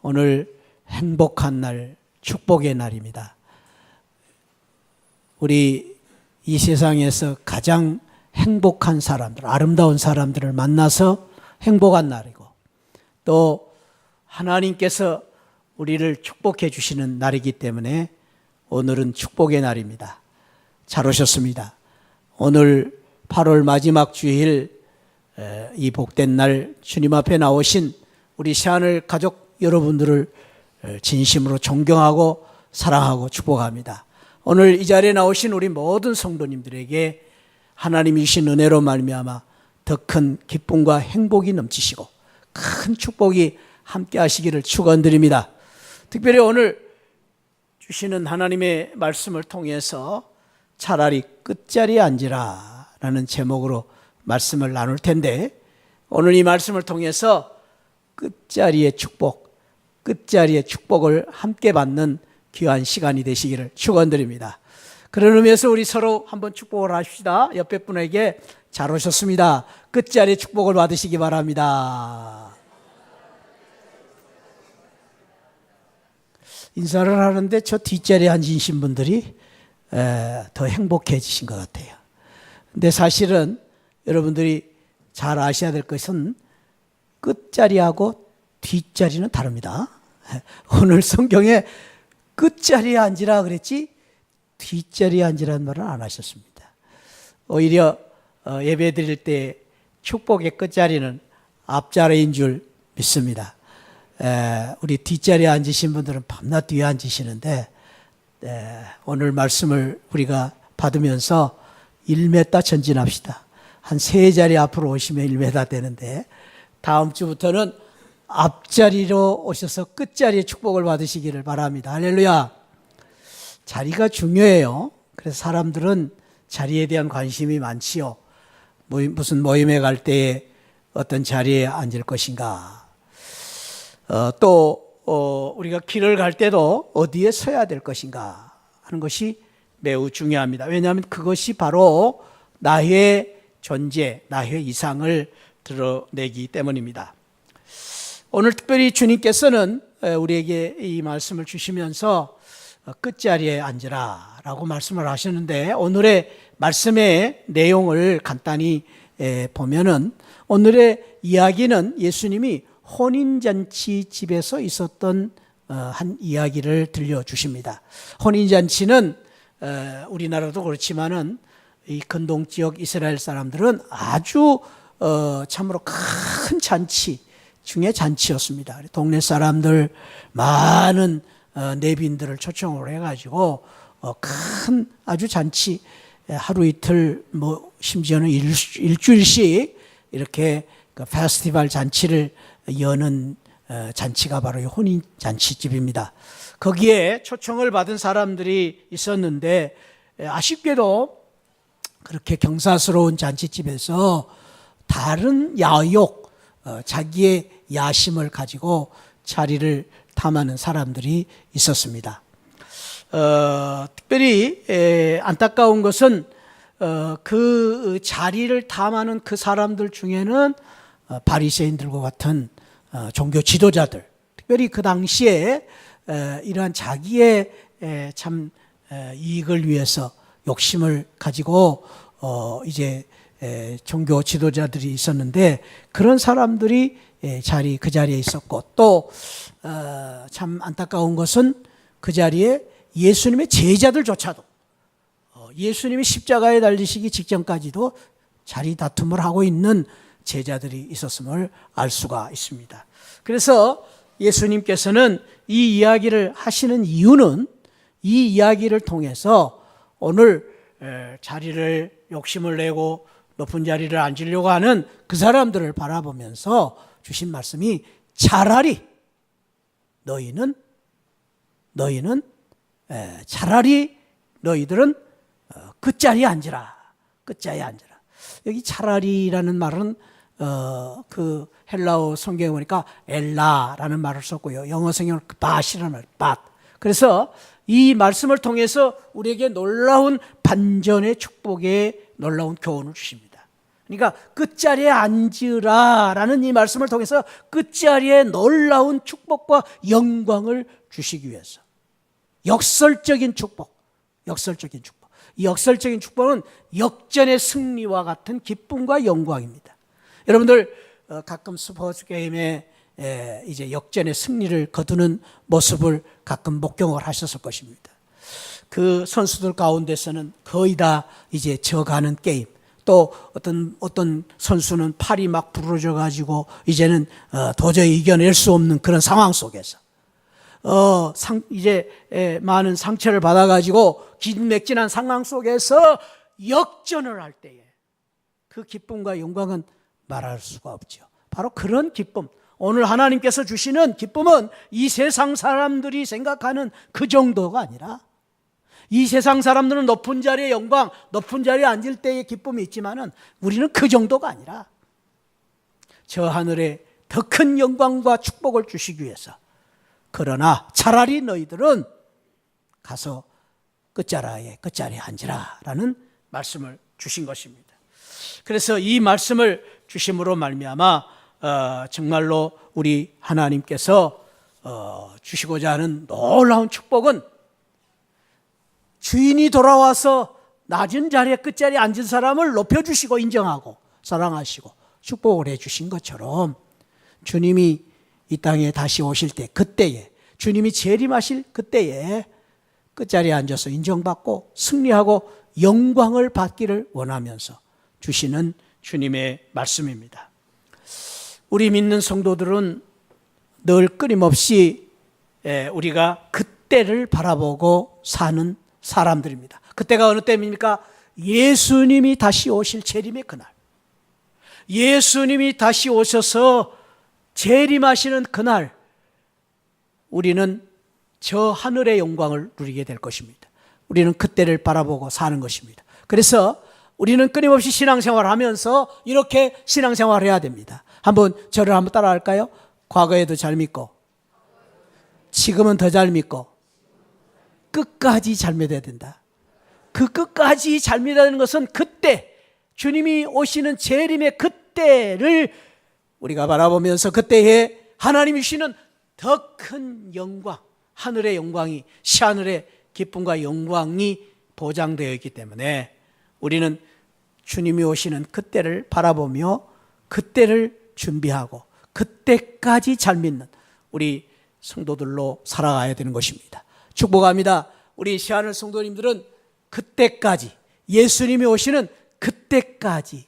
오늘 행복한 날, 축복의 날입니다. 우리 이 세상에서 가장 행복한 사람들, 아름다운 사람들을 만나서 행복한 날이고, 또 하나님께서 우리를 축복해 주시는 날이기 때문에 오늘은 축복의 날입니다. 잘 오셨습니다. 오늘 8월 마지막 주일, 이 복된 날 주님 앞에 나오신 우리 새하늘 가족 여러분들을 진심으로 존경하고 사랑하고 축복합니다. 오늘 이 자리에 나오신 우리 모든 성도님들에게 하나님이 주신 은혜로 말미암아 더 큰 기쁨과 행복이 넘치시고 큰 축복이 함께 하시기를 축원드립니다. 특별히 오늘 주시는 하나님의 말씀을 통해서 차라리 끝자리에 앉으라 라는 제목으로 말씀을 나눌 텐데, 오늘 이 말씀을 통해서 끝자리의 축복을 함께 받는 귀한 시간이 되시기를 축원드립니다. 그런 의미에서 우리 서로 한번 축복을 합시다. 옆에 분에게 잘 오셨습니다. 끝자리의 축복을 받으시기 바랍니다. 인사를 하는데 저 뒷자리에 앉으신 분들이 더 행복해지신 것 같아요. 근데 사실은 여러분들이 잘 아셔야 될 것은 끝자리하고 뒷자리는 다릅니다. 오늘 성경에 끝자리에 앉으라 그랬지 뒷자리에 앉으라는 말은 안 하셨습니다. 오히려 예배 드릴 때 축복의 끝자리는 앞자리인 줄 믿습니다. 우리 뒷자리에 앉으신 분들은 밤낮 뒤에 앉으시는데, 오늘 말씀을 우리가 받으면서 1m 전진합시다. 한 3자리 앞으로 오시면 1m 되는데, 다음 주부터는 앞자리로 오셔서 끝자리의 축복을 받으시기를 바랍니다. 할렐루야. 자리가 중요해요. 그래서 사람들은 자리에 대한 관심이 많지요. 무슨 모임에 갈 때에 어떤 자리에 앉을 것인가, 또 우리가 길을 갈 때도 어디에 서야 될 것인가 하는 것이 매우 중요합니다. 왜냐하면 그것이 바로 나의 존재, 나의 이상을 드러내기 때문입니다. 오늘 특별히 주님께서는 우리에게 이 말씀을 주시면서 끝자리에 앉으라 라고 말씀을 하시는데, 오늘의 말씀의 내용을 간단히 보면은, 오늘의 이야기는 예수님이 혼인잔치 집에서 있었던 한 이야기를 들려주십니다. 혼인잔치는 우리나라도 그렇지만은 이 근동 지역 이스라엘 사람들은 아주 참으로 큰 잔치 중에 잔치였습니다. 동네 사람들 많은 내빈들을 초청을 해가지고 큰 아주 잔치, 하루 이틀 심지어는 일주일씩 이렇게 그 페스티벌 잔치를 여는 잔치가 바로 혼인 잔치집입니다. 거기에 초청을 받은 사람들이 있었는데, 아쉽게도 그렇게 경사스러운 잔치집에서 다른 야욕, 자기의 야심을 가지고 자리를 탐하는 사람들이 있었습니다. 특별히 안타까운 것은 그 자리를 탐하는 그 사람들 중에는 바리새인들과 같은 종교 지도자들, 특별히 그 당시에 이러한 자기의 참 이익을 위해서 욕심을 가지고 이제 종교 지도자들이 있었는데, 그런 사람들이 그 자리에 있었고, 또 참 안타까운 것은 그 자리에 예수님의 제자들조차도 예수님이 십자가에 달리시기 직전까지도 자리 다툼을 하고 있는 제자들이 있었음을 알 수가 있습니다. 그래서 예수님께서는 이 이야기를 하시는 이유는, 이 이야기를 통해서 오늘 자리를 욕심을 내고 높은 자리를 앉으려고 하는 그 사람들을 바라보면서 주신 말씀이, 차라리 차라리 너희들은 끝자리에 앉으라. 끝자리에 앉으라. 여기 차라리라는 말은 그 헬라어 성경에 보니까 엘라라는 말을 썼고요. 영어 성경은 밭이라는 말, 밭. 그래서 이 말씀을 통해서 우리에게 놀라운 반전의 축복의 놀라운 교훈을 주십니다. 그러니까 끝자리에 앉으라라는 이 말씀을 통해서 끝자리에 놀라운 축복과 영광을 주시기 위해서 역설적인 축복. 이 역설적인 축복은 역전의 승리와 같은 기쁨과 영광입니다. 여러분들 가끔 스포츠 게임에 이제 역전의 승리를 거두는 모습을 가끔 목격을 하셨을 것입니다. 그 선수들 가운데서는 거의 다 이제 져가는 게임, 또 어떤 선수는 팔이 막 부러져 가지고 이제는 도저히 이겨낼 수 없는 그런 상황 속에서 이제 많은 상처를 받아 가지고 기진맥진한 상황 속에서 역전을 할 때에 그 기쁨과 영광은 말할 수가 없죠. 바로 그런 기쁨, 오늘 하나님께서 주시는 기쁨은 이 세상 사람들이 생각하는 그 정도가 아니라, 이 세상 사람들은 높은 자리의 영광, 높은 자리에 앉을 때의 기쁨이 있지만은 우리는 그 정도가 아니라 저 하늘에 더 큰 영광과 축복을 주시기 위해서, 그러나 차라리 너희들은 가서 끝자리에 앉으라 라는 말씀을 주신 것입니다. 그래서 이 말씀을 주심으로 말미암아 정말로 우리 하나님께서 주시고자 하는 놀라운 축복은 주인이 돌아와서 낮은 자리에 끝자리에 앉은 사람을 높여주시고 인정하고 사랑하시고 축복을 해주신 것처럼, 주님이 이 땅에 다시 오실 때, 그때에 주님이 재림하실 그때에 끝자리에 앉아서 인정받고 승리하고 영광을 받기를 원하면서 주시는 주님의 말씀입니다. 우리 믿는 성도들은 늘 끊임없이 우리가 그때를 바라보고 사는 사람들입니다. 그때가 어느 때입니까? 예수님이 다시 오실 재림의 그날, 예수님이 다시 오셔서 재림하시는 그날, 우리는 저 하늘의 영광을 누리게 될 것입니다. 우리는 그때를 바라보고 사는 것입니다. 그래서 우리는 끊임없이 신앙생활을 하면서 이렇게 신앙생활을 해야 됩니다. 저를 한번 따라 할까요? 과거에도 잘 믿고, 지금은 더 잘 믿고, 끝까지 잘 믿어야 된다. 그 끝까지 잘 믿어야 되는 것은 그때, 주님이 오시는 재림의 그때를 우리가 바라보면서 그때에 하나님이 주시는 더 큰 영광, 하늘의 영광이, 시하늘의 기쁨과 영광이 보장되어 있기 때문에 우리는 주님이 오시는 그때를 바라보며 그때를 준비하고 그때까지 잘 믿는 우리 성도들로 살아가야 되는 것입니다. 축복합니다. 우리 시하늘 성도님들은 그때까지, 예수님이 오시는 그때까지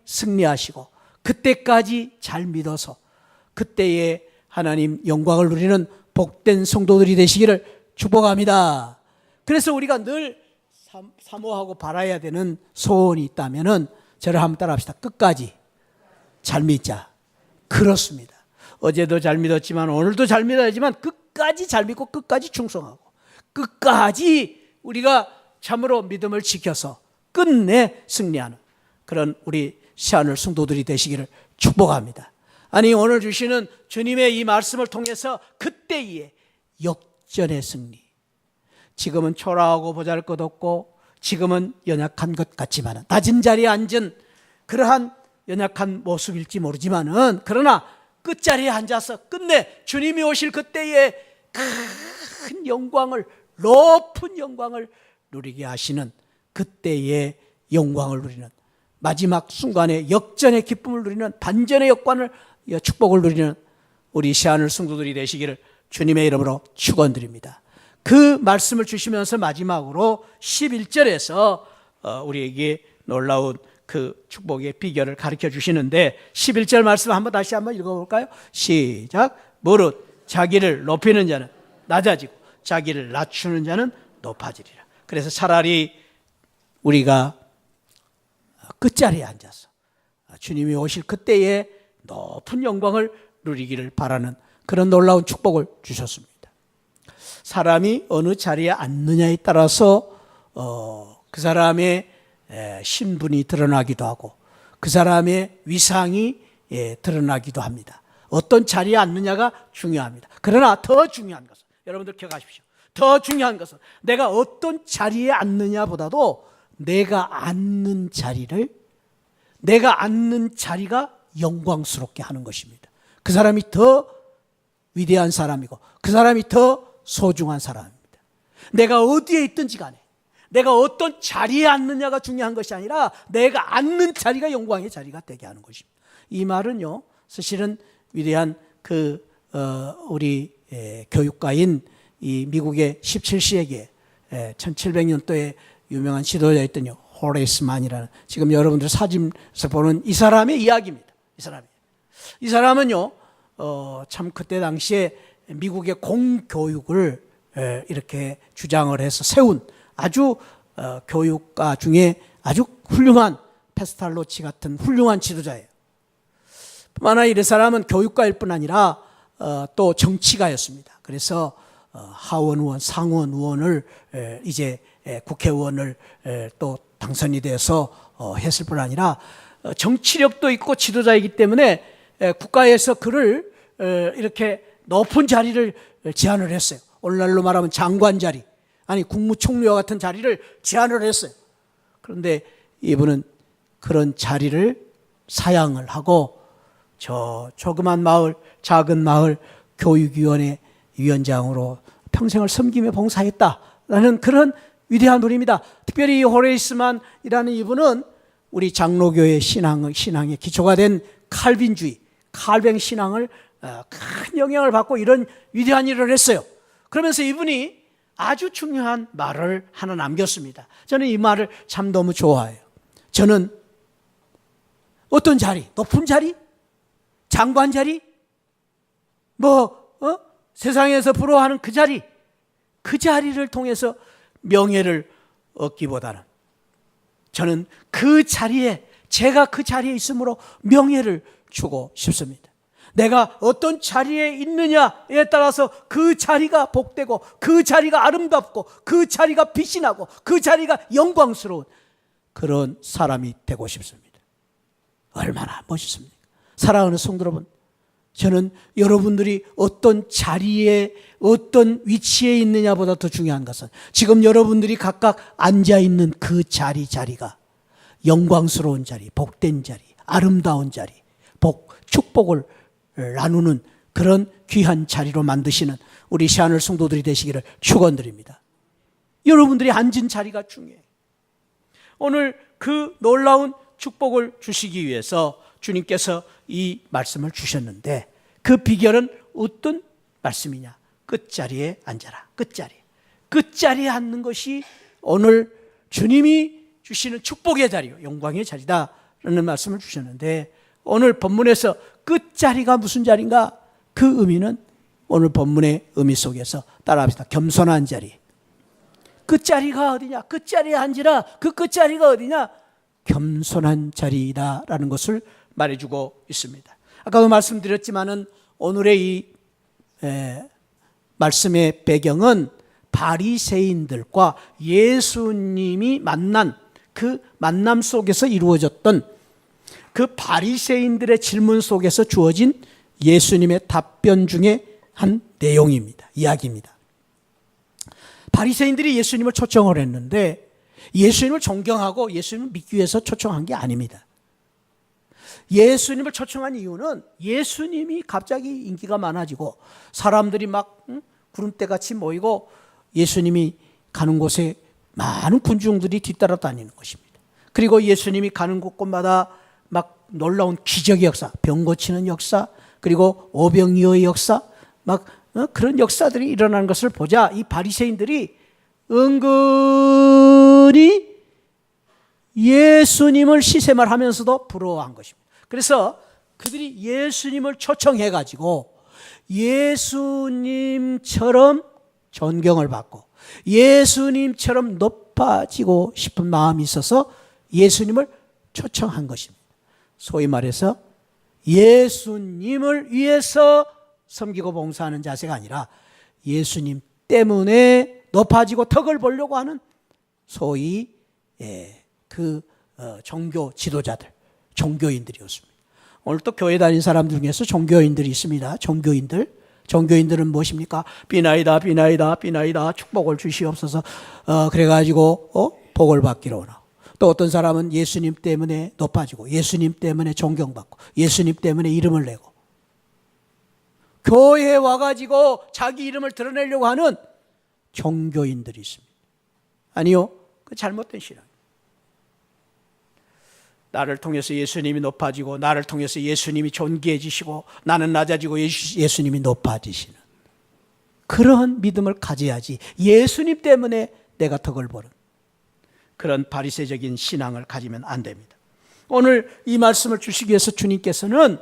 승리하시고 그때까지 잘 믿어서 그때에 하나님 영광을 누리는 복된 성도들이 되시기를 축복합니다. 그래서 우리가 늘 사모하고 바라야 되는 소원이 있다면은 저를 한번 따라합시다. 끝까지 잘 믿자. 그렇습니다. 어제도 잘 믿었지만 오늘도 잘 믿어야지만 끝까지 잘 믿고 끝까지 충성하고 끝까지 우리가 참으로 믿음을 지켜서 끝내 승리하는 그런 우리 시하늘 성도들이 되시기를 축복합니다. 아니, 오늘 주시는 주님의 이 말씀을 통해서 그때의 역전의 승리, 지금은 초라하고 보잘것없고 지금은 연약한 것 같지만, 낮은 자리에 앉은 그러한 연약한 모습일지 모르지만은, 그러나 끝자리에 앉아서 끝내 주님이 오실 그때의 큰 영광을, 높은 영광을 누리게 하시는 그때의 영광을 누리는, 마지막 순간에 역전의 기쁨을 누리는, 반전의 축복을 누리는 우리 시하늘 성도들이 되시기를 주님의 이름으로 축원드립니다. 그 말씀을 주시면서 마지막으로 11절에서 우리에게 놀라운 그 축복의 비결을 가르쳐 주시는데, 11절 말씀 다시 한번 읽어볼까요? 시작. 무릇 자기를 높이는 자는 낮아지고 자기를 낮추는 자는 높아지리라. 그래서 차라리 우리가 끝자리에 앉아서 주님이 오실 그때에 높은 영광을 누리기를 바라는 그런 놀라운 축복을 주셨습니다. 사람이 어느 자리에 앉느냐에 따라서 그 사람의 신분이 드러나기도 하고 그 사람의 위상이 드러나기도 합니다. 어떤 자리에 앉느냐가 중요합니다. 그러나 더 중요한 것은, 여러분들 기억하십시오. 더 중요한 것은 내가 어떤 자리에 앉느냐보다도 내가 앉는 자리가 영광스럽게 하는 것입니다. 그 사람이 더 위대한 사람이고 그 사람이 더 소중한 사람입니다. 내가 어디에 있든지 간에 내가 어떤 자리에 앉느냐가 중요한 것이 아니라 내가 앉는 자리가 영광의 자리가 되게 하는 것입니다. 이 말은요, 사실은 위대한 우리 교육가인 이 미국의 17세기에 1700년도에 유명한 지도자였던 호레이스 만이라는, 지금 여러분들 사진에서 보는 이 사람의 이야기입니다. 이 사람은요, 참 그때 당시에 미국의 공교육을 이렇게 주장을 해서 세운 아주 교육가 중에 아주 훌륭한 페스탈로치 같은 훌륭한 지도자예요. 뿐만 아니라 이 사람은 교육가일 뿐 아니라 또 정치가였습니다. 그래서 하원 의원, 상원 의원을 이제 국회의원을 또 당선이 돼서 했을 뿐 아니라 정치력도 있고 지도자이기 때문에 국가에서 그를 이렇게 높은 자리를 제안을 했어요. 오늘날로 말하면 장관 자리, 아니 국무총리와 같은 자리를 제안을 했어요. 그런데 이분은 그런 자리를 사양을 하고 저 조그만 마을, 작은 마을 교육위원회 위원장으로 평생을 섬기며 봉사했다라는 그런 위대한 분입니다. 특별히 호레이스만이라는 이분은 우리 장로교의 신앙의 기초가 된 칼빈주의, 칼뱅 신앙을 큰 영향을 받고 이런 위대한 일을 했어요. 그러면서 이분이 아주 중요한 말을 하나 남겼습니다. 저는 이 말을 참 너무 좋아해요. 저는 어떤 자리, 높은 자리, 장관 자리, 세상에서 부러워하는 그 자리를 통해서 명예를 얻기보다는 저는 그 자리에, 제가 그 자리에 있으므로 명예를 주고 싶습니다. 내가 어떤 자리에 있느냐에 따라서 그 자리가 복되고 그 자리가 아름답고 그 자리가 빛이 나고 그 자리가 영광스러운 그런 사람이 되고 싶습니다. 얼마나 멋있습니까? 사랑하는 성도 여러분, 저는 여러분들이 어떤 자리에 어떤 위치에 있느냐보다 더 중요한 것은 지금 여러분들이 각각 앉아있는 그 자리가 영광스러운 자리, 복된 자리, 아름다운 자리, 축복을 나누는 그런 귀한 자리로 만드시는 우리 시아늘 성도들이 되시기를 축원드립니다. 여러분들이 앉은 자리가 중요해요. 오늘 그 놀라운 축복을 주시기 위해서 주님께서 이 말씀을 주셨는데 그 비결은 어떤 말씀이냐? 끝자리에 앉아라. 끝자리에 앉는 것이 오늘 주님이 주시는 축복의 자리요, 영광의 자리다라는 말씀을 주셨는데, 오늘 본문에서 끝자리가 무슨 자리인가? 그 의미는 오늘 본문의 의미 속에서 따라합시다. 겸손한 자리. 끝자리가 어디냐? 끝자리에 앉으라. 그 끝자리가 어디냐? 겸손한 자리다라는 것을 말해주고 있습니다. 아까도 말씀드렸지만은 오늘의 이 말씀의 배경은 바리새인들과 예수님이 만난 그 만남 속에서 이루어졌던 그 바리새인들의 질문 속에서 주어진 예수님의 답변 중에 한 내용입니다. 이야기입니다. 바리새인들이 예수님을 초청을 했는데 예수님을 존경하고 예수님을 믿기 위해서 초청한 게 아닙니다. 예수님을 초청한 이유는 예수님이 갑자기 인기가 많아지고 사람들이 막 구름대같이 모이고 예수님이 가는 곳에 많은 군중들이 뒤따라 다니는 것입니다. 그리고 예수님이 가는 곳곳마다 막 놀라운 기적의 역사, 병 고치는 역사, 그리고 오병이어의 역사, 막 그런 역사들이 일어나는 것을 보자 이 바리새인들이 은근히 예수님을 시샘을 하면서도 부러워한 것입니다. 그래서 그들이 예수님을 초청해가지고 예수님처럼 존경을 받고 예수님처럼 높아지고 싶은 마음이 있어서 예수님을 초청한 것입니다. 소위 말해서 예수님을 위해서 섬기고 봉사하는 자세가 아니라 예수님 때문에 높아지고 덕을 보려고 하는 소위 종교 지도자들, 종교인들이었습니다. 오늘 또 교회 다니는 사람 중에서 종교인들이 있습니다. 종교인들은 무엇입니까? 비나이다 축복을 주시옵소서. 그래가지고 복을 받기로 원하고 또 어떤 사람은 예수님 때문에 높아지고 예수님 때문에 존경받고 예수님 때문에 이름을 내고 교회에 와가지고 자기 이름을 드러내려고 하는 종교인들이 있습니다. 아니요, 그 잘못된 신앙. 나를 통해서 예수님이 높아지고 나를 통해서 예수님이 존귀해지시고 나는 낮아지고 예수님이 높아지시는 그러한 믿음을 가져야지 예수님 때문에 내가 덕을 보는 그런 바리새적인 신앙을 가지면 안 됩니다. 오늘 이 말씀을 주시기 위해서 주님께서는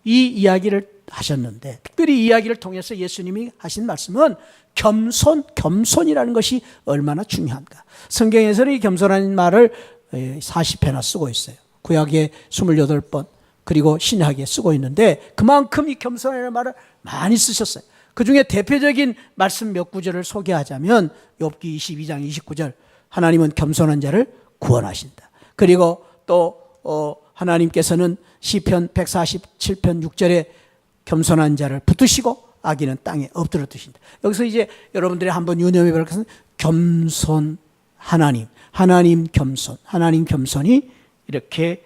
이 이야기를 하셨는데 특별히 이 이야기를 통해서 예수님이 하신 말씀은 겸손이라는 것이 얼마나 중요한가. 성경에서는 이 겸손한 말을 40회나 쓰고 있어요. 구약에 28번 그리고 신약에 쓰고 있는데 그만큼 이 겸손이라는 말을 많이 쓰셨어요. 그 중에 대표적인 말씀 몇 구절을 소개하자면 욥기 22장 29절 하나님은 겸손한 자를 구원하신다. 그리고 또 하나님께서는 시편 147편 6절에 겸손한 자를 붙드시고 악인은 땅에 엎드려 두신다. 여기서 이제 여러분들이 한번 유념해 볼 것은 겸손 하나님 겸손이 이렇게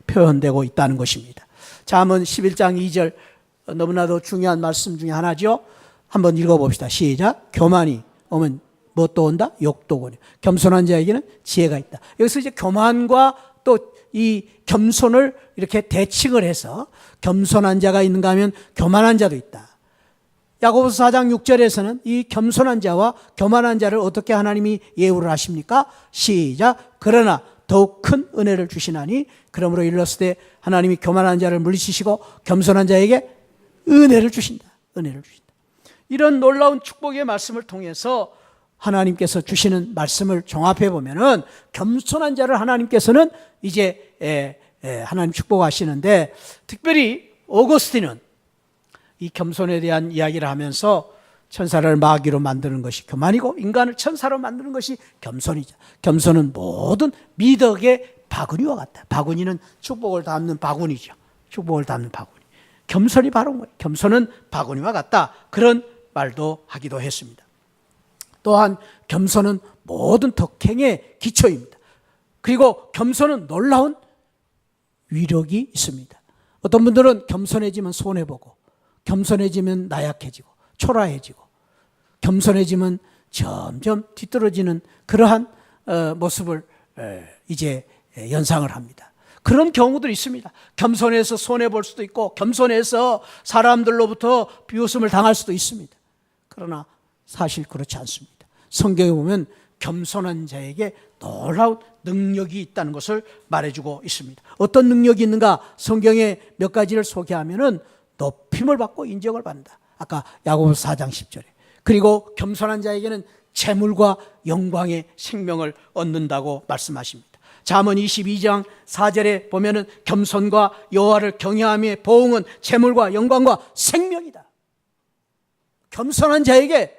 표현되고 있다는 것입니다. 잠언 11장 2절 너무나도 중요한 말씀 중에 하나죠. 한번 읽어봅시다. 시작. 교만이 오면 무엇도 온다? 욕도 오거니. 겸손한 자에게는 지혜가 있다. 여기서 이제 교만과 또 이 겸손을 이렇게 대칭을 해서 겸손한 자가 있는가 하면 교만한 자도 있다. 야고보서 4장 6절에서는 이 겸손한 자와 교만한 자를 어떻게 하나님이 예우를 하십니까? 시작. 그러나 더욱 큰 은혜를 주시나니 그러므로 일렀을 때 하나님이 교만한 자를 물리치시고 겸손한 자에게 은혜를 주신다. 이런 놀라운 축복의 말씀을 통해서 하나님께서 주시는 말씀을 종합해 보면은 겸손한 자를 하나님께서는 이제 하나님 축복하시는데 특별히 오거스틴은 이 겸손에 대한 이야기를 하면서 천사를 마귀로 만드는 것이 교만이고 인간을 천사로 만드는 것이 겸손이죠. 겸손은 모든 미덕의 바구니와 같다. 바구니는 축복을 담는 바구니죠. 겸손이 바로 뭐예요? 겸손은 바구니와 같다. 그런 말도 하기도 했습니다. 또한 겸손은 모든 덕행의 기초입니다. 그리고 겸손은 놀라운 위력이 있습니다. 어떤 분들은 겸손해지면 손해보고 겸손해지면 나약해지고 초라해지고 겸손해지면 점점 뒤떨어지는 그러한 모습을 이제 연상을 합니다. 그런 경우들이 있습니다. 겸손해서 손해볼 수도 있고 겸손해서 사람들로부터 비웃음을 당할 수도 있습니다. 그러나 사실 그렇지 않습니다. 성경에 보면 겸손한 자에게 놀라운 능력이 있다는 것을 말해주고 있습니다. 어떤 능력이 있는가? 성경에 몇 가지를 소개하면은 높임을 받고 인정을 받는다. 아까 야고보서 4장 10절에. 그리고 겸손한 자에게는 재물과 영광의 생명을 얻는다고 말씀하십니다. 잠언 22장 4절에 보면은 겸손과 여호와를 경외함의 보응은 재물과 영광과 생명이다. 겸손한 자에게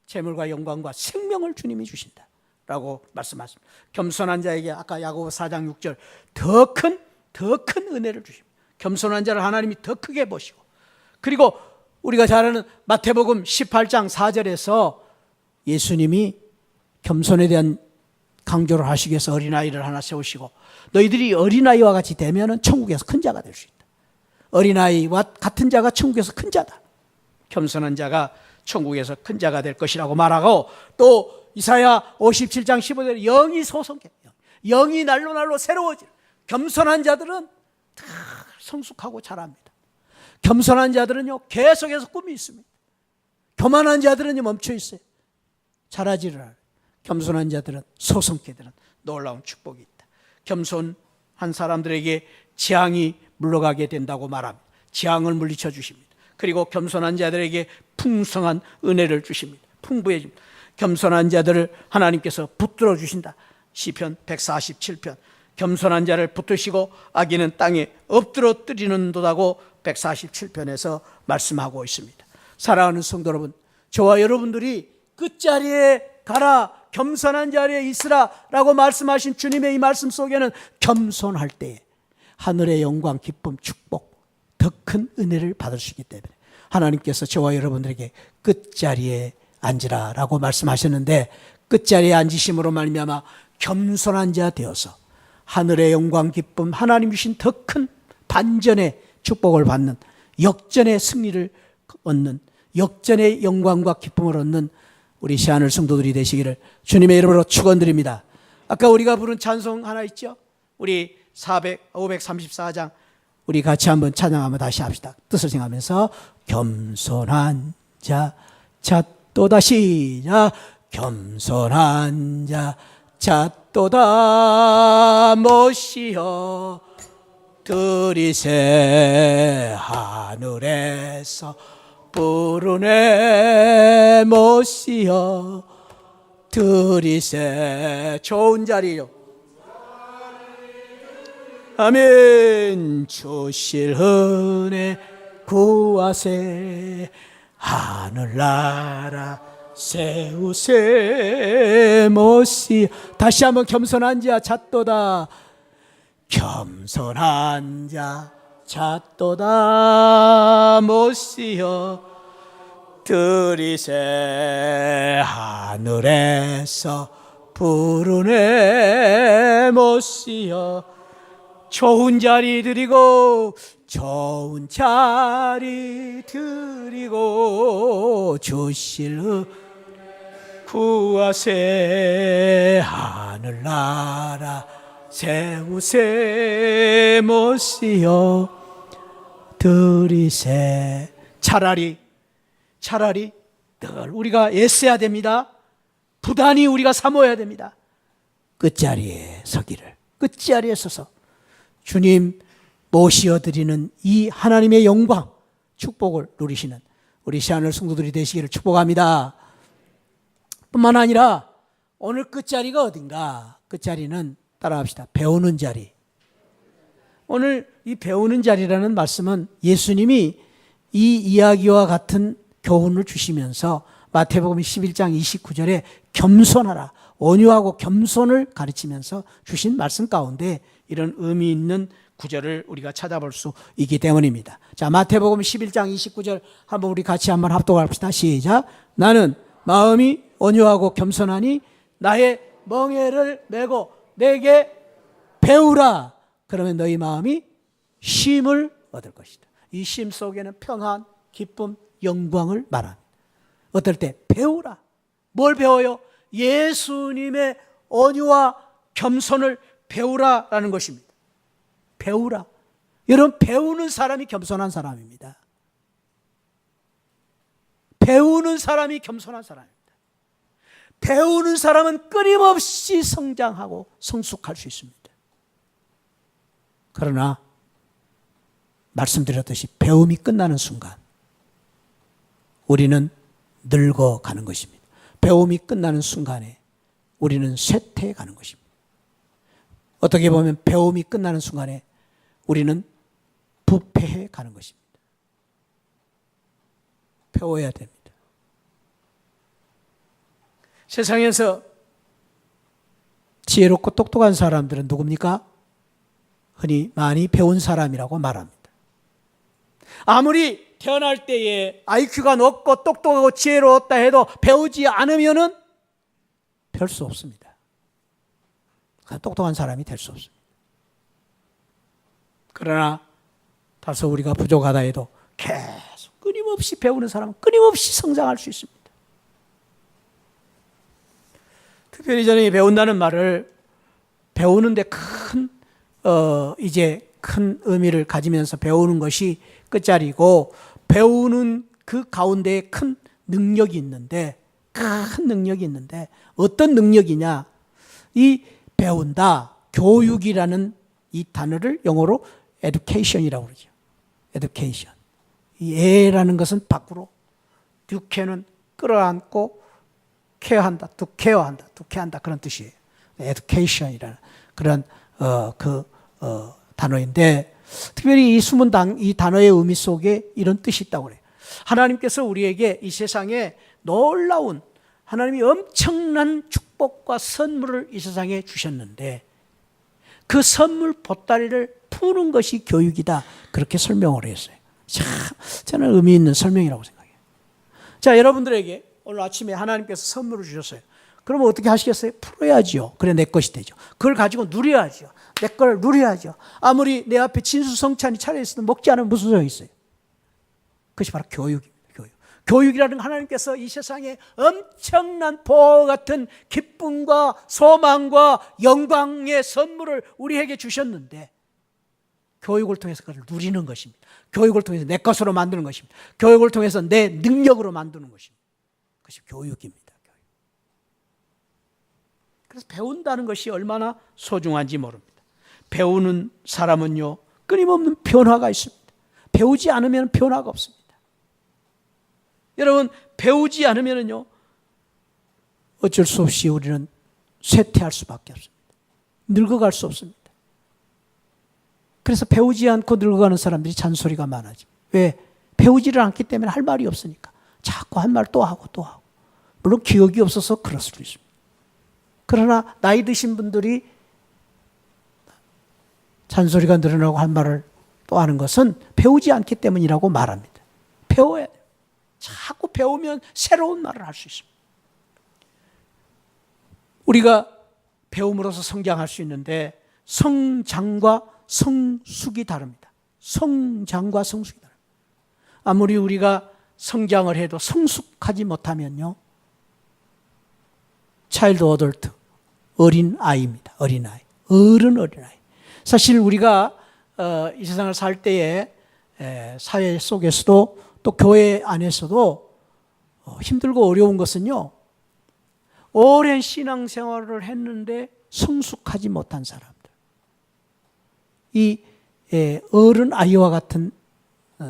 재물과 영광과 생명을 주님이 주신다라고 말씀하십니다. 겸손한 자에게 아까 야고보서 4장 6절 더 큰 은혜를 주십니다. 겸손한 자를 하나님이 더 크게 보시고 그리고 우리가 잘 아는 마태복음 18장 4절에서 예수님이 겸손에 대한 강조를 하시기 위해서 어린아이를 하나 세우시고 너희들이 어린아이와 같이 되면 천국에서 큰 자가 될 수 있다. 어린아이와 같은 자가 천국에서 큰 자다. 겸손한 자가 천국에서 큰 자가 될 것이라고 말하고 또 이사야 57장 15절에 영이 소성해 영이 날로 새로워지는 겸손한 자들은 다 성숙하고 자랍니다. 겸손한 자들은요 계속해서 꿈이 있습니다. 교만한 자들은요 멈춰 있어요. 자라지를 않아요. 겸손한 자들은 소성케들은 놀라운 축복이 있다. 겸손한 사람들에게 재앙이 물러가게 된다고 말합니다. 재앙을 물리쳐 주십니다. 그리고 겸손한 자들에게 풍성한 은혜를 주십니다. 풍부해 줍니다. 겸손한 자들을 하나님께서 붙들어 주신다. 시편 147편 겸손한 자를 붙드시고 악인은 땅에 엎드러뜨리는도다고 147편에서 말씀하고 있습니다. 사랑하는 성도 여러분, 저와 여러분들이 끝자리에 가라 겸손한 자리에 있으라 라고 말씀하신 주님의 이 말씀 속에는 겸손할 때에 하늘의 영광, 기쁨, 축복, 더 큰 은혜를 받을 수 있기 때문에 하나님께서 저와 여러분들에게 끝자리에 앉으라 라고 말씀하셨는데 끝자리에 앉으심으로 말미암아 겸손한 자 되어서 하늘의 영광 기쁨, 하나님 주신 더 큰 반전의 축복을 받는, 역전의 승리를 얻는, 역전의 영광과 기쁨을 얻는 우리 시하늘 성도들이 되시기를 주님의 이름으로 축원드립니다. 아까 우리가 부른 찬송 하나 있죠? 우리 534장 우리 같이 한번 찬양하면 다시 합시다. 뜻을 생각하면서 겸손한 자 또다시 자 겸손한 자 또다 모시어 들이세 하늘에서 부르네 모시어 들이세 좋은 자리요. 아멘. 주실 은혜 구하세 하늘나라 세우세 모시 다시 한번 겸손한 자 잣도다 겸손한 자 잣도다 모시어 들이세 하늘에서 부르네 모시어 좋은 자리 드리고 좋은 자리 드리고 주실 구하세 하늘나라 세우세 모시어 들이세 차라리 늘 우리가 애써야 됩니다. 부단히 우리가 사모해야 됩니다. 끝자리에 서기를 끝자리에 서서 주님 모시어드리는 이 하나님의 영광 축복을 누리시는 우리 시하늘 성도들이 되시기를 축복합니다. 뿐만 아니라 오늘 끝자리가 어딘가? 끝자리는 따라합시다. 배우는 자리. 오늘 이 배우는 자리라는 말씀은 예수님이 이 이야기와 같은 교훈을 주시면서 마태복음 11장 29절에 겸손하라, 온유하고 겸손을 가르치면서 주신 말씀 가운데 이런 의미 있는 구절을 우리가 찾아볼 수 있기 때문입니다. 자, 마태복음 11장 29절 한번 우리 같이 한번 합독합시다. 시작. 나는 마음이 온유하고 겸손하니 나의 멍에를 메고 내게 배우라. 그러면 너희 마음이 쉼을 얻을 것이다. 이 쉼 속에는 평안, 기쁨, 영광을 말합니다. 어떨 때 배우라. 뭘 배워요? 예수님의 온유와 겸손을 배우라라는 것입니다. 배우라. 여러분, 배우는 사람이 겸손한 사람입니다. 배우는 사람이 겸손한 사람입니다. 배우는 사람은 끊임없이 성장하고 성숙할 수 있습니다. 그러나 말씀드렸듯이 배움이 끝나는 순간 우리는 늙어가는 것입니다. 배움이 끝나는 순간에 우리는 쇠퇴해 가는 것입니다. 어떻게 보면 배움이 끝나는 순간에 우리는 부패해 가는 것입니다. 배워야 됩니다. 세상에서 지혜롭고 똑똑한 사람들은 누굽니까? 흔히 많이 배운 사람이라고 말합니다. 아무리 태어날 때에 IQ가 높고 똑똑하고 지혜로웠다 해도 배우지 않으면은 별 수 없습니다. 똑똑한 사람이 될 수 없습니다. 그러나 다소 우리가 부족하다 해도 계속 끊임없이 배우는 사람은 끊임없이 성장할 수 있습니다. 특별히 저는 배운다는 말을 배우는데 이제 큰 의미를 가지면서 배우는 것이 끝자리고 배우는 그 가운데에 큰 능력이 있는데 어떤 능력이냐? 이 배운다, 교육이라는 이 단어를 영어로 education이라고 그러죠. education. 이 애라는 것은 밖으로, 두케는 끌어안고 케어한다, 두케한다 그런 뜻이에요. education이라는 그런 단어인데 특별히 이 숨은 이 단어의 의미 속에 이런 뜻이 있다고 그래요. 하나님께서 우리에게 이 세상에 놀라운 하나님이 엄청난 축복과 선물을 이 세상에 주셨는데 그 선물 보따리를 푸는 것이 교육이다. 그렇게 설명을 했어요. 참 저는 의미 있는 설명이라고 생각해요. 자, 여러분들에게 오늘 아침에 하나님께서 선물을 주셨어요. 그러면 어떻게 하시겠어요? 풀어야지요. 그래 내 것이 되죠. 그걸 가지고 누려야죠. 내 걸 누려야죠. 아무리 내 앞에 진수성찬이 차려있어도 먹지 않으면 무슨 소용이 있어요? 그것이 바로 교육입니다. 교육이라는 건 하나님께서 이 세상에 엄청난 보호 같은 기쁨과 소망과 영광의 선물을 우리에게 주셨는데 교육을 통해서 그걸 누리는 것입니다. 교육을 통해서 내 것으로 만드는 것입니다. 교육을 통해서 내 능력으로 만드는 것입니다. 그것이 교육입니다. 그래서 배운다는 것이 얼마나 소중한지 모릅니다. 배우는 사람은요, 끊임없는 변화가 있습니다. 배우지 않으면 변화가 없습니다. 여러분, 배우지 않으면요, 어쩔 수 없이 우리는 쇠퇴할 수밖에 없습니다. 늙어갈 수 없습니다. 그래서 배우지 않고 늙어가는 사람들이 잔소리가 많아집니다. 왜? 배우지를 않기 때문에 할 말이 없으니까 자꾸 한 말 또 하고 또 하고. 물론 기억이 없어서 그럴 수도 있습니다. 그러나 나이 드신 분들이 잔소리가 늘어나고 할 말을 또 하는 것은 배우지 않기 때문이라고 말합니다. 배워야 돼요. 자꾸 배우면 새로운 말을 할 수 있습니다. 우리가 배움으로써 성장할 수 있는데 성장과 성숙이 다릅니다. 성장과 성숙이 다릅니다. 아무리 우리가 성장을 해도 성숙하지 못하면요, 차일드 어덜트, 어린 아이입니다. 어린 아이, 어른 아이. 사실 우리가 이 세상을 살 때에 사회 속에서도 또 교회 안에서도 힘들고 어려운 것은요, 오랜 신앙생활을 했는데 성숙하지 못한 사람들, 이 어른 아이와 같은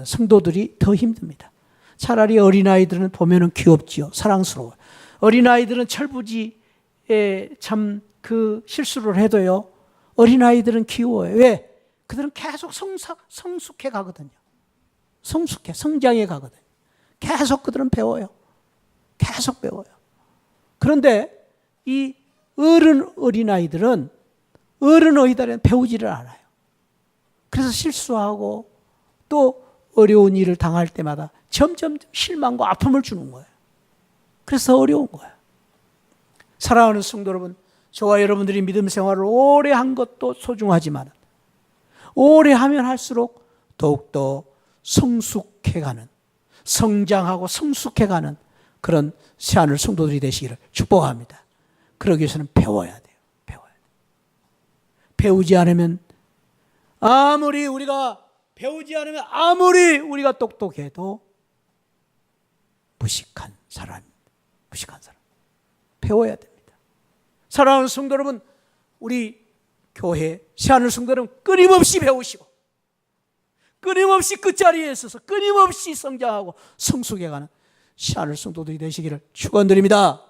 성도들이 더 힘듭니다. 차라리 어린아이들은 보면은 귀엽지요. 사랑스러워요. 어린아이들은 철부지에 참 그 실수를 해도요, 어린아이들은 귀여워요. 왜? 그들은 계속 성숙해 가거든요. 성숙해, 성장해 가거든요. 계속 그들은 배워요. 계속 배워요. 그런데 이 어린아이들은 배우지를 않아요. 그래서 실수하고 또 어려운 일을 당할 때마다 점점 실망과 아픔을 주는 거예요. 그래서 어려운 거예요. 사랑하는 성도 여러분, 저와 여러분들이 믿음 생활을 오래 한 것도 소중하지만 오래 하면 할수록 더욱더 성숙해가는, 성장하고 성숙해가는 그런 새하늘 성도들이 되시기를 축복합니다. 그러기 위해서는 배워야 돼요. 배워야 돼요. 배우지 않으면 아무리 우리가 똑똑해도 무식한 사람입니다. 무식한 사람. 배워야 됩니다. 사랑하는 성도 여러분, 우리 교회 새하늘 성도 여러분, 끊임없이 배우시고 끊임없이 끝자리에 있어서 끊임없이 성장하고 성숙해가는 새하늘 성도들이 되시기를 축원드립니다.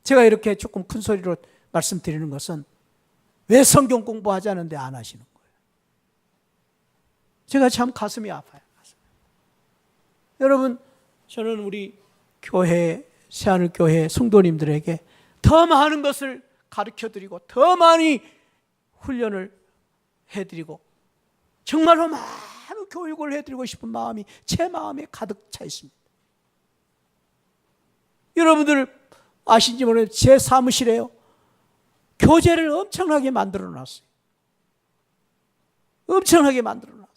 제가 이렇게 조금 큰 소리로 말씀드리는 것은 왜 성경 공부하자는데 안 하시는 거예요? 제가 참 가슴이 아파요. 여러분, 저는 우리 교회, 새하늘교회 성도님들에게 더 많은 것을 가르쳐드리고 더 많이 훈련을 해드리고 정말로 많은 교육을 해드리고 싶은 마음이 제 마음에 가득 차 있습니다. 여러분들 아신지 모르겠는데 제 사무실에요, 교재를 엄청나게 만들어 놨어요. 엄청나게 만들어 놨어요.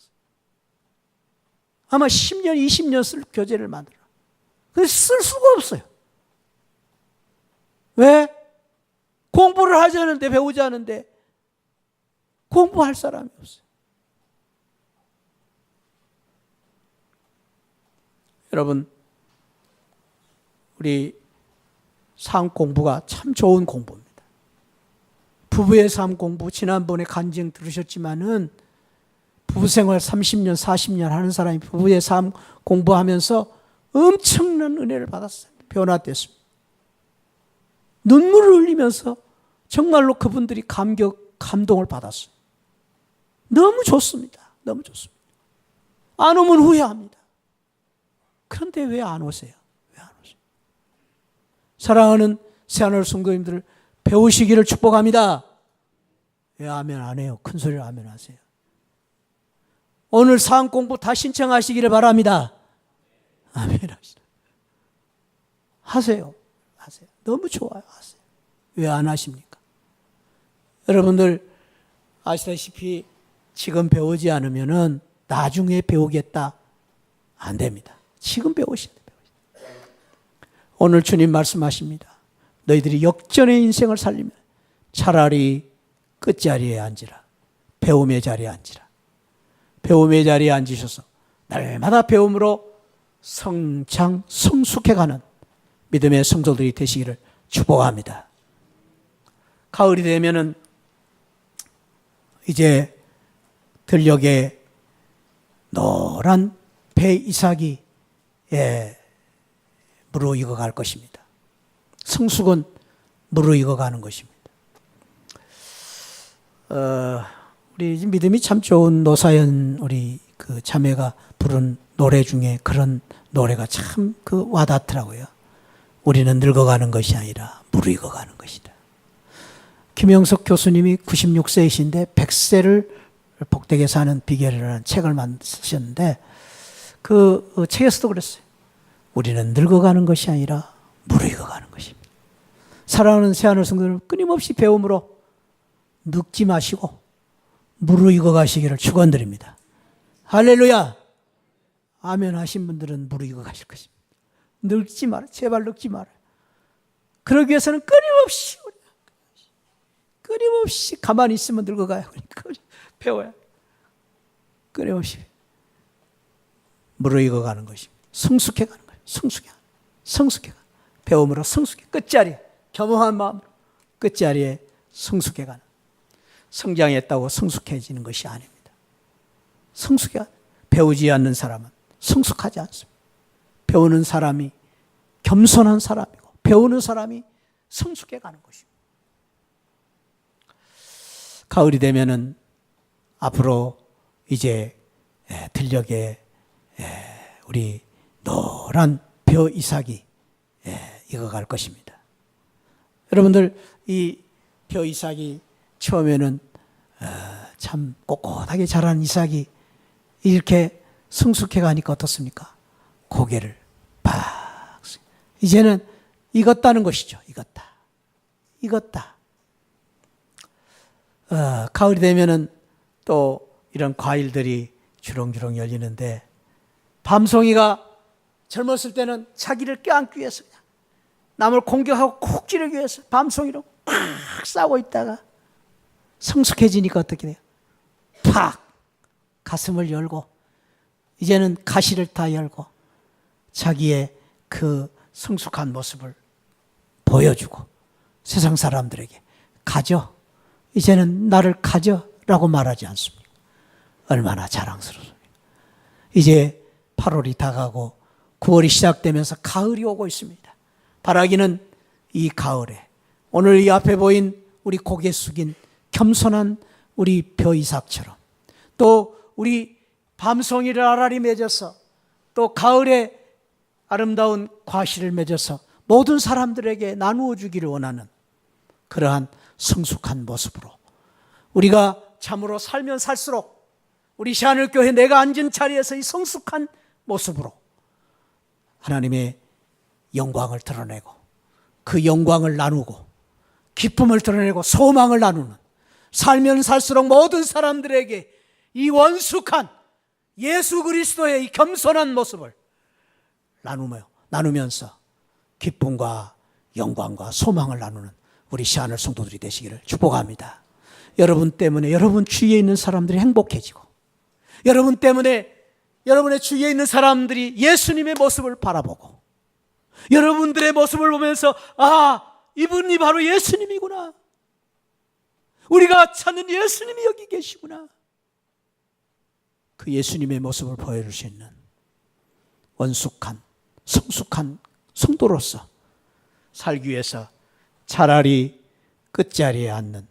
아마 10년, 20년 쓸 교재를 만들어 놨어요. 그래서 쓸 수가 없어요. 왜? 공부를 하자는데, 배우지 않은데 공부할 사람이 없어요. 여러분, 우리 삶 공부가 참 좋은 공부입니다. 부부의 삶 공부, 지난번에 간증 들으셨지만은 부부생활 30년, 40년 하는 사람이 부부의 삶 공부하면서 엄청난 은혜를 받았어요. 변화됐습니다. 눈물을 흘리면서 정말로 그분들이 감동을 받았어요. 너무 좋습니다. 너무 좋습니다. 안 오면 후회합니다. 그런데 왜 안 오세요? 왜 안 오세요? 사랑하는 새하늘 성도님들, 배우시기를 축복합니다. 왜 아멘 안 해요? 큰 소리로 아멘 하세요. 오늘 사항 공부 다 신청하시기를 바랍니다. 아멘 하시다. 하세요. 하세요. 너무 좋아요. 하세요. 왜 안 하십니까? 여러분들 아시다시피 지금 배우지 않으면은 나중에 배우겠다. 안 됩니다. 지금 배우셔야 돼요. 오늘 주님 말씀하십니다. 너희들이 역전의 인생을 살리면 차라리 끝자리에 앉으라. 배움의 자리에 앉으라. 배움의 자리에 앉으셔서 날마다 배움으로 성장, 성숙해가는 믿음의 성도들이 되시기를 축복합니다. 가을이 되면은 이제 들녘에 노란 배 이삭이 무르익어 갈 것입니다. 성숙은 무르익어 가는 것입니다. 우리 믿음이 참 좋은 노사연 우리 그 자매가 부른 노래 중에 그런 노래가 참 그 와닿더라고요. 우리는 늙어가는 것이 아니라 무르익어 가는 것이다. 김영석 교수님이 96세이신데 100세를 복되게 사는 비결이라는 책을 쓰셨는데 그 책에서도 그랬어요. 우리는 늙어가는 것이 아니라 무르익어가는 것입니다. 사랑하는 새하늘 성도들 끊임없이 배움으로 늙지 마시고 무르익어 가시기를 축원드립니다. 할렐루야. 아멘 하신 분들은 무르익어 가실 것입니다. 늙지 마라. 제발 늙지 마라. 그러기 위해서는 끊임없이 가만히 있으면 늙어가요. 배워야. 끊임없이 무르익어 가는 것입니다. 성숙해 가는 거예요. 성숙해 가. 배움으로 성숙해. 끝자리에 겸허한 마음으로 끝자리에 성숙해 가는. 성장했다고 성숙해지는 것이 아닙니다. 성숙해. 배우지 않는 사람은 성숙하지 않습니다. 배우는 사람이 겸손한 사람이고 배우는 사람이 성숙해 가는 것입니다. 가을이 되면은 앞으로 이제 들녘에 우리 노란 벼 이삭이 익어갈 것입니다. 여러분들 이 벼 이삭이 처음에는 참 꼿꼿하게 자란 이삭이 이렇게 성숙해 가니까 어떻습니까? 고개를 팍 이제는 익었다는 것이죠. 익었다. 가을이 되면은 또 이런 과일들이 주렁주렁 열리는데 밤송이가 젊었을 때는 자기를 껴안기 위해서 그냥 남을 공격하고 콕 찌르기 위해서 밤송이로 팍 싸고 있다가 성숙해지니까 어떻게 돼요? 팍 가슴을 열고 이제는 가시를 다 열고 자기의 그 성숙한 모습을 보여주고 세상 사람들에게 가져. 이제는 나를 가져라고 말하지 않습니까? 얼마나 자랑스러워요. 이제 8월이 다가고 9월이 시작되면서 가을이 오고 있습니다. 바라기는 이 가을에 오늘 이 앞에 보인 우리 고개 숙인 겸손한 우리 벼 이삭처럼 또 우리 밤송이를 알알이 맺어서 또 가을에 아름다운 과실을 맺어서 모든 사람들에게 나누어 주기를 원하는 그러한 성숙한 모습으로 우리가 참으로 살면 살수록 우리 새하늘교회 내가 앉은 자리에서 이 성숙한 모습으로 하나님의 영광을 드러내고 그 영광을 나누고 기쁨을 드러내고 소망을 나누는 살면 살수록 모든 사람들에게 이 원숙한 예수 그리스도의 이 겸손한 모습을 나누면서 기쁨과 영광과 소망을 나누는 우리 새하늘 성도들이 되시기를 축복합니다. 여러분 때문에 여러분 주위에 있는 사람들이 행복해지고 여러분 때문에 여러분의 주위에 있는 사람들이 예수님의 모습을 바라보고 여러분들의 모습을 보면서 이분이 바로 예수님이구나. 우리가 찾는 예수님이 여기 계시구나. 그 예수님의 모습을 보여줄 수 있는 원숙한 성숙한 성도로서 살기 위해서 차라리 끝자리에 앉는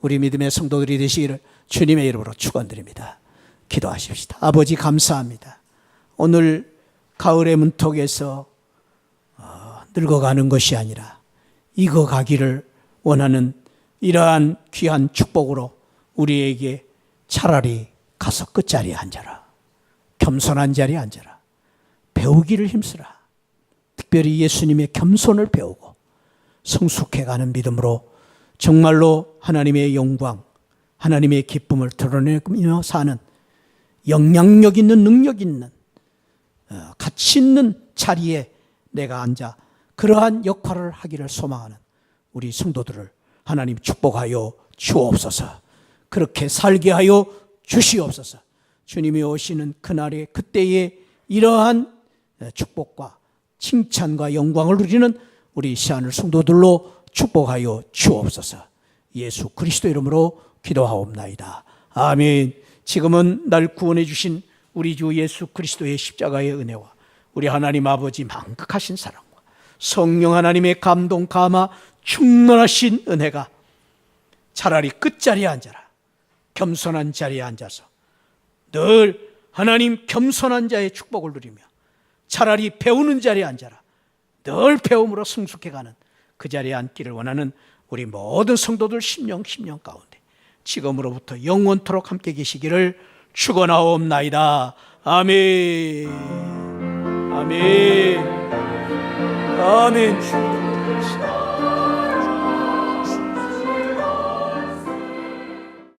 우리 믿음의 성도들이 되시기를 주님의 이름으로 축원드립니다. 기도하십시다. 아버지 감사합니다. 오늘 가을의 문턱에서 늙어가는 것이 아니라 익어가기를 원하는 이러한 귀한 축복으로 우리에게 차라리 가서 끝자리에 앉아라. 겸손한 자리에 앉아라. 배우기를 힘쓰라. 특별히 특별히 예수님의 겸손을 배우고 성숙해가는 믿음으로 정말로 하나님의 영광, 하나님의 기쁨을 드러내며 사는 영향력 있는, 능력 있는, 가치 있는 자리에 내가 앉아 그러한 역할을 하기를 소망하는 우리 성도들을 하나님 축복하여 주옵소서. 그렇게 살게 하여 주시옵소서. 주님이 오시는 그날에, 그때에 이러한 축복과 칭찬과 영광을 누리는 우리 시안을 성도들로 축복하여 주옵소서. 예수 그리스도 이름으로 기도하옵나이다. 아멘. 지금은 날 구원해 주신 우리 주 예수 그리스도의 십자가의 은혜와 우리 하나님 아버지 만극하신 사랑과 성령 하나님의 감동 감화 충만하신 은혜가 차라리 끝자리에 앉아라, 겸손한 자리에 앉아서 늘 하나님 겸손한 자의 축복을 누리며 차라리 배우는 자리에 앉아라, 늘 배움으로 성숙해가는 그 자리에 앉기를 원하는 우리 모든 성도들 심령 가운데 지금으로부터 영원토록 함께 계시기를 축원하옵나이다. 아멘. 아멘. 아멘.